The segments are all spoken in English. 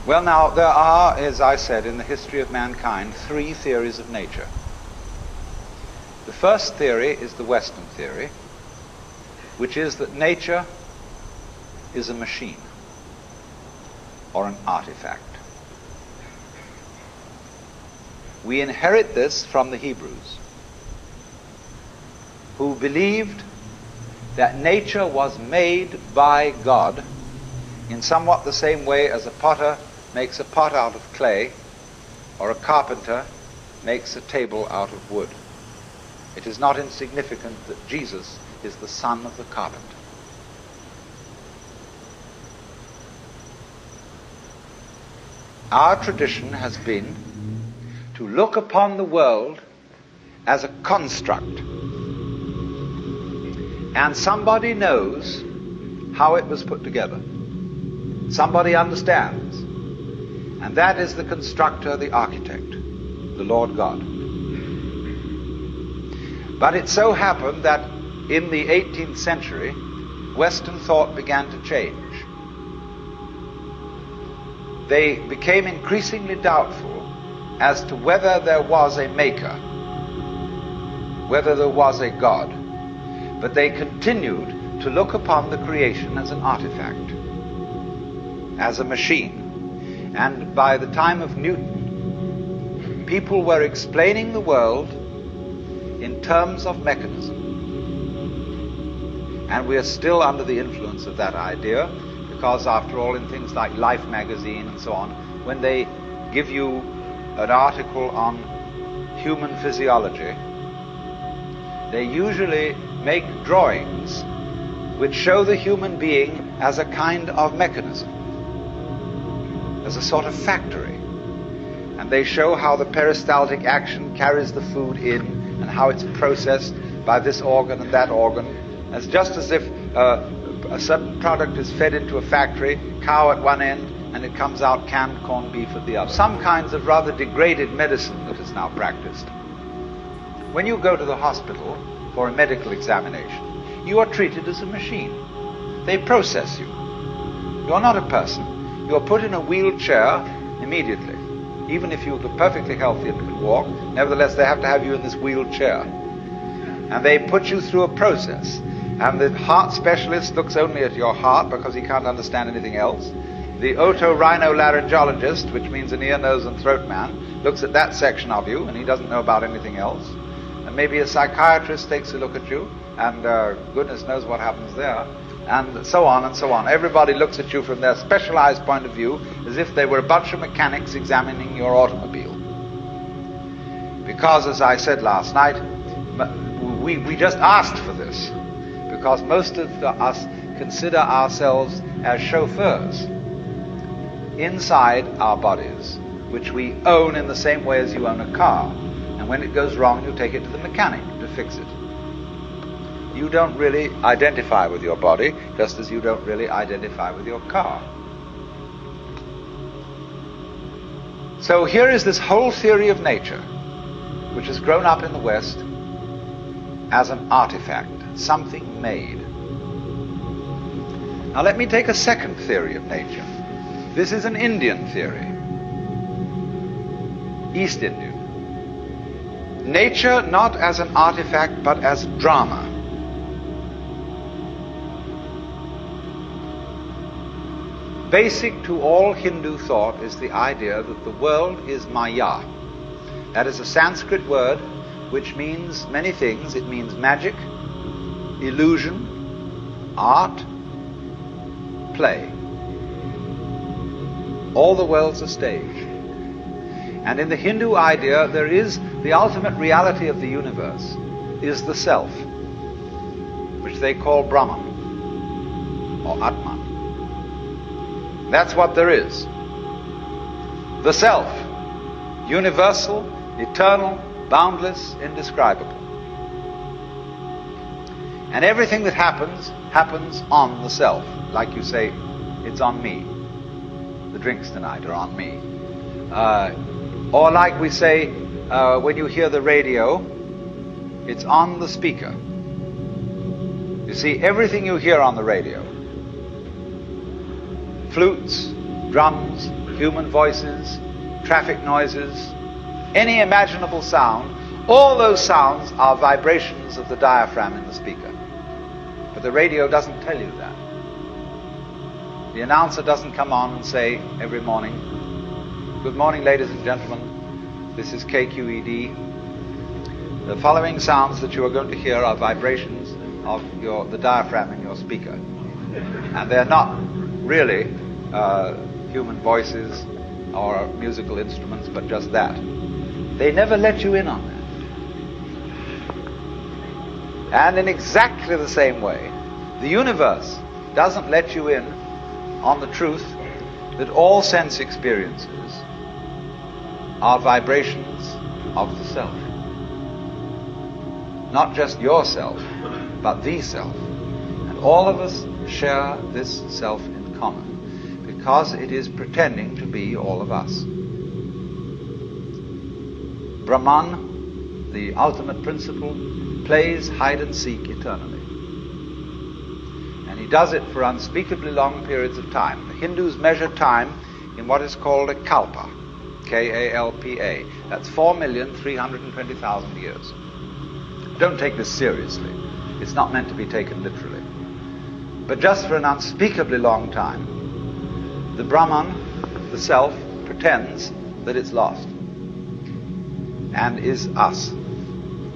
Well, now, there are, as I said, in the history of mankind, three theories of nature. The first theory is the Western theory, which is that nature is a machine or an artifact. We inherit this from the Hebrews, who believed that nature was made by God in somewhat the same way as a potter makes a pot out of clay, or a carpenter makes a table out of wood. It is not insignificant that Jesus is the son of the carpenter. Our tradition has been to look upon the world as a construct, and somebody knows how it was put together. Somebody understands, and that is the constructor, the architect, the Lord God. But it so happened that in the 18th century, Western thought began to change. They became increasingly doubtful as to whether there was a maker, whether there was a God, but they continued to look upon the creation as an artifact, as a machine. And by the time of Newton, people were explaining the world in terms of mechanism. And we are still under the influence of that idea, because after all, in things like Life magazine and so on, when they give you an article on human physiology, they usually make drawings which show the human being as a kind of mechanism, as a sort of factory. And they show how the peristaltic action carries the food in, and how it's processed by this organ and that organ, as just as if a certain product is fed into a factory, cow at one end, and it comes out canned corned beef at the other. Some kinds of rather degraded medicine that is now practiced. When you go to the hospital for a medical examination, you are treated as a machine. They process you. You're not a person. You're put in a wheelchair immediately. Even if you look perfectly healthy and can walk, nevertheless they have to have you in this wheelchair. And they put you through a process. And the heart specialist looks only at your heart because he can't understand anything else. The otorhinolaryngologist, which means an ear, nose and throat man, looks at that section of you and he doesn't know about anything else. And maybe a psychiatrist takes a look at you and goodness knows what happens there. And so on and so on. Everybody looks at you from their specialized point of view as if they were a bunch of mechanics examining your automobile. Because, as I said last night, we just asked for this. Because most of us consider ourselves as chauffeurs inside our bodies, which we own in the same way as you own a car. And when it goes wrong, you take it to the mechanic to fix it. You don't really identify with your body, just as you don't really identify with your car. So here is this whole theory of nature, which has grown up in the West as an artifact, something made. Now let me take a second theory of nature. This is an Indian theory, East Indian. Nature not as an artifact, but as drama. Basic to all Hindu thought is the idea that the world is Maya. That is a Sanskrit word which means many things. It means magic, illusion, art, play. All the world's a stage. And in the Hindu idea, there is the ultimate reality of the universe is the self, which they call Brahman or Atman. That's what there is. The self, universal, eternal, boundless, indescribable. And everything that happens, happens on the self. Like you say, it's on me. The drinks tonight are on me. Or like we say, when you hear the radio, it's on the speaker. You see, everything you hear on the radio, flutes, drums, human voices, traffic noises, any imaginable sound, all those sounds are vibrations of the diaphragm in the speaker. But the radio doesn't tell you that. The announcer doesn't come on and say every morning, "Good morning, ladies and gentlemen, this is KQED. The following sounds that you are going to hear are vibrations of the diaphragm in your speaker." And they're not really human voices or musical instruments, but just that. They never let you in on that. And in exactly the same way, the universe doesn't let you in on the truth that all sense experiences are vibrations of the self. Not just yourself, but the self. And all of us share this self in common because it is pretending to be all of us. Brahman, the ultimate principle, plays hide and seek eternally. And he does it for unspeakably long periods of time. The Hindus measure time in what is called a kalpa, K-A-L-P-A. That's 4,320,000 years. Don't take this seriously. It's not meant to be taken literally. But just for an unspeakably long time, the Brahman, the self, pretends that it's lost and is us.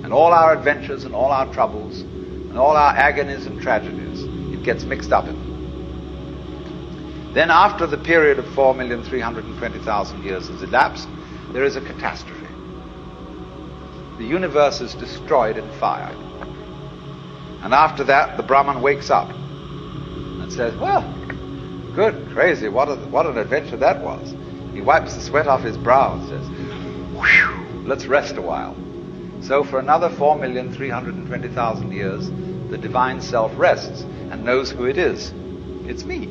And all our adventures and all our troubles and all our agonies and tragedies, it gets mixed up in. Then after the period of 4,320,000 years has elapsed, there is a catastrophe. The universe is destroyed in fire. And after that, the Brahman wakes up and says, "Well, good, crazy, what an adventure that was." He wipes the sweat off his brow and says, "Whew, let's rest a while." So for another 4,320,000 years, the divine self rests and knows who it is. It's me.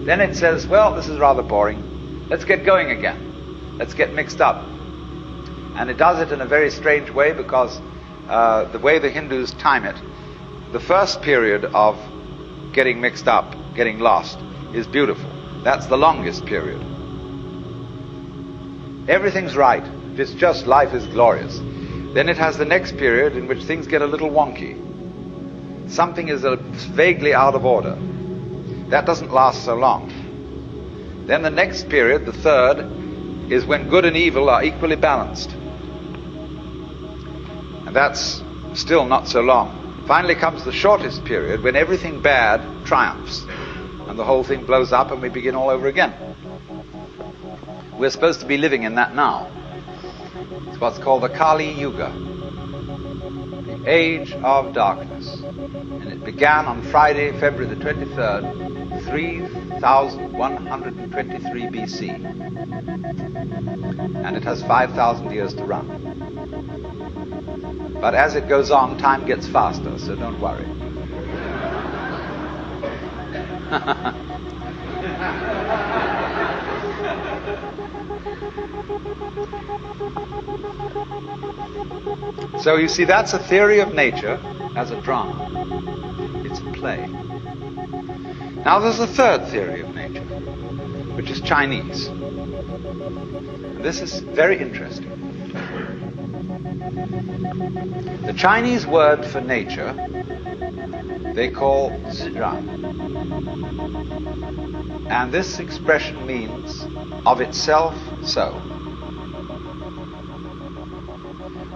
Then it says, "Well, this is rather boring. Let's get going again. Let's get mixed up." And it does it in a very strange way because the way the Hindus time it, the first period of getting mixed up, getting lost, is beautiful. That's the longest period. Everything's right. It's just life is glorious. Then it has the next period in which things get a little wonky. Something is vaguely out of order. That doesn't last so long. Then the next period, the third, is when good and evil are equally balanced. And that's still not so long. Finally comes the shortest period when everything bad triumphs and the whole thing blows up and we begin all over again. We're supposed to be living in that now. It's what's called the Kali Yuga, the age of darkness. And it began on Friday, February the 23rd, 3123 BC. And it has 5,000 years to run. But as it goes on, time gets faster, so don't worry. So you see, that's a theory of nature as a drama. It's a play. Now there's a third theory of nature, which is Chinese. This is very interesting. The Chinese word for nature they call Ziran. And this expression means of itself so.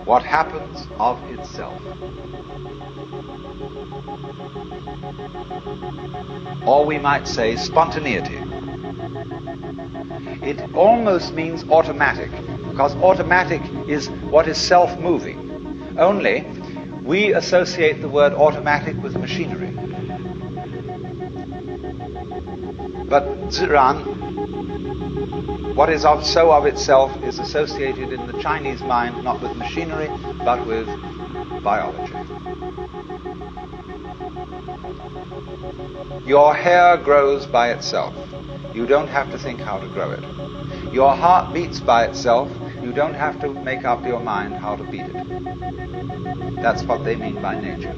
What happens of itself. Or we might say spontaneity. It almost means automatic, because automatic is what is self-moving. Only we associate the word automatic with machinery. But Ziran, what is so of itself, is associated in the Chinese mind not with machinery, but with biology. Your hair grows by itself. You don't have to think how to grow it. Your heart beats by itself. You don't have to make up your mind how to beat it. That's what they mean by nature.